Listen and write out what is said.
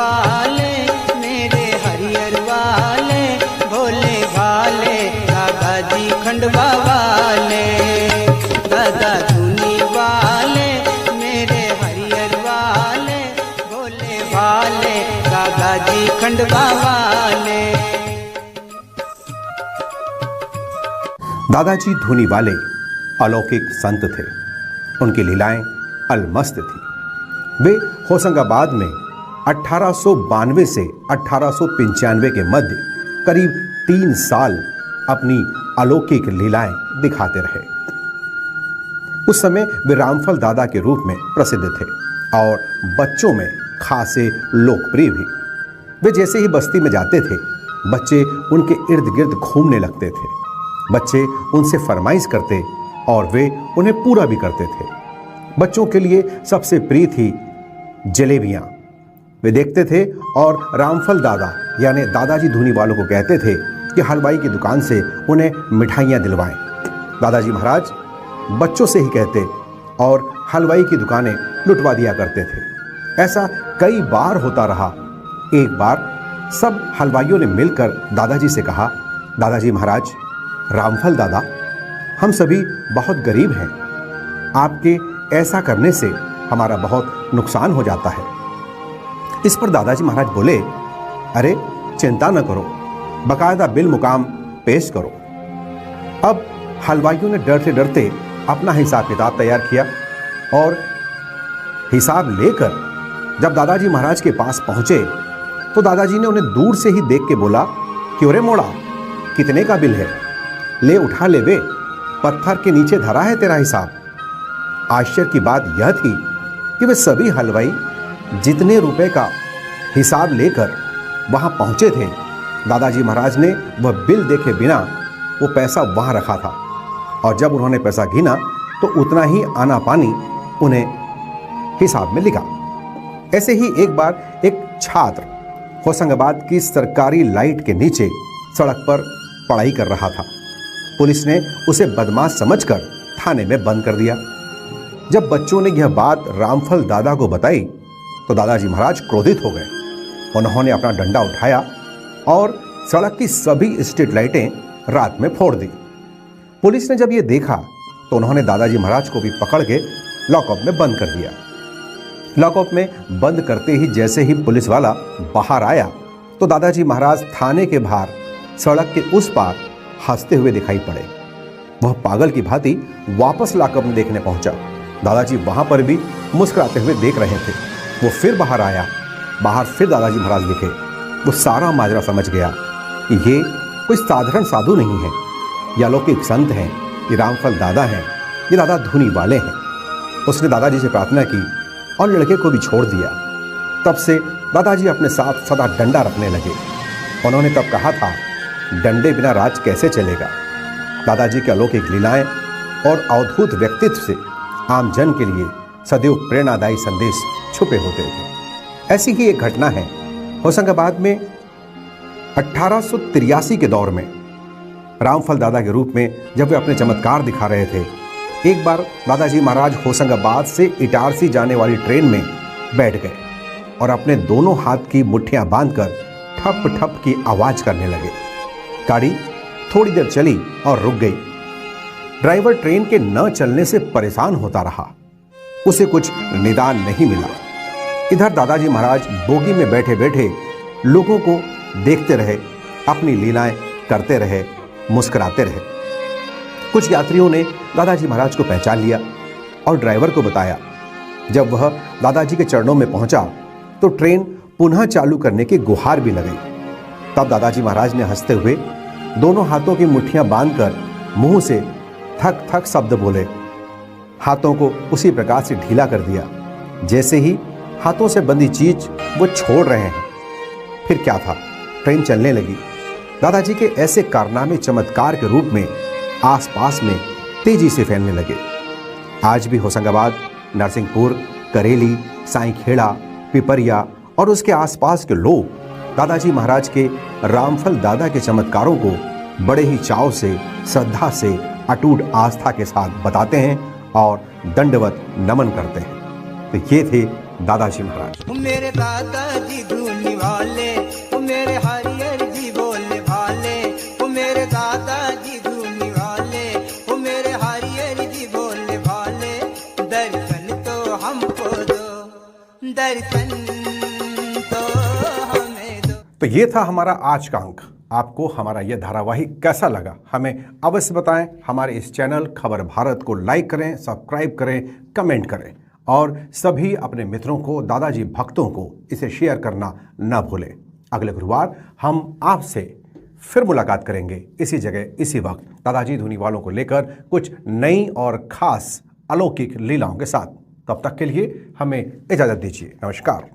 वाले, मेरे हरियर वाले, भोले भाले दादा जी खंडवा वाले। दादा धुनी वाले, मेरे हरियर वाले, भोले भाले दादा जी खंडवा वाले। दादाजी धुनी वाले अलौकिक संत थे। उनकी लीलाएं अलमस्त थी। वे होशंगाबाद में 1892 से 1895 के मध्य करीब 3 साल अपनी अलौकिक लीलाएं दिखाते रहे। उस समय वे रामफल दादा के रूप में प्रसिद्ध थे और बच्चों में खासे लोकप्रिय भी। वे जैसे ही बस्ती में जाते थे, बच्चे उनके इर्द गिर्द घूमने लगते थे। बच्चे उनसे फरमाइश करते और वे उन्हें पूरा भी करते थे। बच्चों के लिए सबसे प्रिय थी जलेबियां। वे देखते थे और रामफल दादा यानी दादाजी धुनी वालों को कहते थे कि हलवाई की दुकान से उन्हें मिठाइयां दिलवाएं। दादाजी महाराज बच्चों से ही कहते और हलवाई की दुकानें लुटवा दिया करते थे। ऐसा कई बार होता रहा। एक बार सब हलवाइयों ने मिलकर दादाजी से कहा, दादाजी महाराज, रामफल दादा, हम सभी बहुत गरीब हैं। आपके ऐसा करने से हमारा बहुत नुकसान हो जाता है। इस पर दादाजी महाराज बोले, अरे चिंता न करो, बकायदा बिल मुकाम पेश करो। अब हलवाइयों ने डरते डरते अपना हिसाब किताब तैयार किया और हिसाब लेकर जब दादाजी महाराज के पास पहुंचे तो दादाजी ने उन्हें दूर से ही देख के बोला कि अरे मोड़ा, कितने का बिल है, ले उठा ले बे, पत्थर के नीचे धरा है तेरा हिसाब। आश्चर्य की बात यह थी कि वे सभी हलवाई जितने रुपए का हिसाब लेकर वहां पहुंचे थे, दादाजी महाराज ने वह बिल देखे बिना वो पैसा वहां रखा था और जब उन्होंने पैसा गिना तो उतना ही आना पानी उन्हें हिसाब में लिखा। ऐसे ही एक बार एक छात्र होशंगाबाद की सरकारी लाइट के नीचे सड़क पर पढ़ाई कर रहा था। पुलिस ने उसे बदमाश समझकर थाने में बंद कर दिया। जब बच्चों ने यह बात रामफल दादा को बताई तो दादाजी महाराज क्रोधित हो गए। उन्होंने अपना डंडा उठाया और सड़क की सभी स्ट्रीट लाइटें रात में फोड़ दी। पुलिस ने जब यह देखा तो उन्होंने दादाजी महाराज को भी पकड़ के लॉकअप में बंद कर दिया। लॉकअप में बंद करते ही जैसे ही पुलिस वाला बाहर आया तो दादाजी महाराज थाने के बाहर सड़क के उस पार हंसते हुए दिखाई पड़े। वह पागल की भांति वापस लॉकअप में देखने पहुंचा। दादाजी वहां पर भी मुस्कुराते हुए देख रहे थे। वो फिर बाहर आया। बाहर फिर दादाजी महाराज दिखे। वो सारा माजरा समझ गया कि ये कोई साधारण साधु नहीं है, ये अलौकिक संत हैं, ये रामफल दादा हैं, ये दादा धुनी वाले हैं। उसने दादाजी से प्रार्थना की और लड़के को भी छोड़ दिया। तब से दादाजी अपने साथ सदा डंडा रखने लगे। उन्होंने तब कहा था, डंडे बिना राज कैसे चलेगा। दादाजी के अलौकिक लीलाएं और अद्भुत व्यक्तित्व से आम जन के लिए सदैव प्रेरणादायी संदेश छुपे होते थे। ऐसी ही एक घटना है होशंगाबाद में 1883 के दौर में रामफल दादा के रूप में जब वे अपने चमत्कार दिखा रहे थे। एक बार दादाजी महाराज होशंगाबाद से इटारसी जाने वाली ट्रेन में बैठ गए और अपने दोनों हाथ की मुट्ठियां बांधकर ठप ठप की आवाज करने लगे। गाड़ी थोड़ी देर चली और रुक गई। ड्राइवर ट्रेन के न चलने से परेशान होता रहा। उसे कुछ निदान नहीं मिला। इधर दादाजी महाराज बोगी में बैठे बैठे लोगों को देखते रहे, अपनी लीलाएं करते रहे, मुस्कुराते रहे। कुछ यात्रियों ने दादाजी महाराज को पहचान लिया और ड्राइवर को बताया। जब वह दादाजी के चरणों में पहुंचा तो ट्रेन पुनः चालू करने की गुहार भी लगी। तब दादाजी महाराज ने हंसते हुए दोनों हाथों की मुट्ठियां बांधकर मुंह से थक थक शब्द बोले। हाथों को उसी प्रकार से ढीला कर दिया जैसे ही हाथों से बंधी चीज वो छोड़ रहे हैं। फिर क्या था, ट्रेन चलने लगी। दादाजी के ऐसे कारनामे चमत्कार के रूप में आसपास में तेजी से फैलने लगे। आज भी होशंगाबाद, नरसिंहपुर, करेली, साईखेड़ा, पिपरिया और उसके आसपास के लोग दादाजी महाराज के रामफल दादा के चमत्कारों को बड़े ही चाव से, श्रद्धा से, अटूट आस्था के साथ बताते हैं और दंडवत नमन करते हैं। तो ये थे दादाजी महाराज। मेरे दादाजी दर्शन तो हमको दो, दर्शन तो हमें दो। तो ये था हमारा आज का अंक। आपको हमारा यह धारावाहिक कैसा लगा हमें अवश्य बताएं। हमारे इस चैनल खबर भारत को लाइक करें, सब्सक्राइब करें, कमेंट करें और सभी अपने मित्रों को, दादाजी भक्तों को इसे शेयर करना न भूलें। अगले गुरुवार हम आपसे फिर मुलाकात करेंगे इसी जगह इसी वक्त, दादाजी धूनीवालों को लेकर कुछ नई और खास अलौकिक लीलाओं के साथ। तब तक के लिए हमें इजाजत दीजिए। नमस्कार।